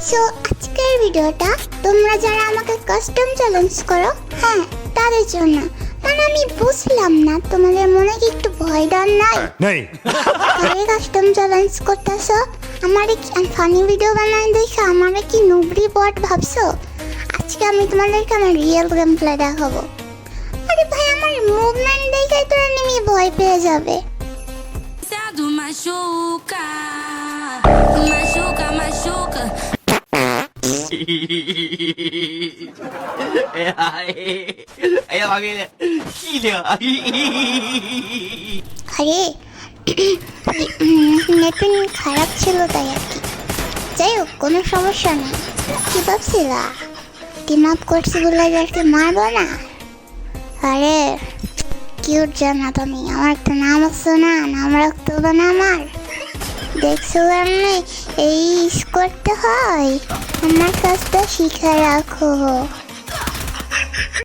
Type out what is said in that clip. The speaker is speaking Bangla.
সো আজকের ভিডিওটা তোমরা যারা আমাকে কাস্টম চ্যালেঞ্জ করো, হ্যাঁ তাদের জন্য। মানে আমি বুঝলাম না তোমাদের মনে কি একটু ভয় ডর নাই? আরে কাস্টম চ্যালেঞ্জ করতেছো, আমারে কি ফানি ভিডিও বানাই দেখে আমারে কি নুবড়ি বট ভাবছো? আজকে আমি তোমাদেরকে আমার রিয়েল গেম প্লে দেখাবো। আরে ভাই আমার মুভমেন্ট দেখে তো এনিমি ভয় পেয়ে যাবে। Machuca. আরে নেটপিন খারাপ ছিল তাই আর কি। যাই হোক, কোনো সমস্যা নেই। কি ভাবছিলা টিম আপ করছি বলে আর কি মারবো না? আরে কিউট জানা তুমি, আমার একটা নাম আছে না, নাম রাখতে হবে না আমার? দেখছো এমনি এই করতে হয়, আমার কাজটা শিখে রাখো।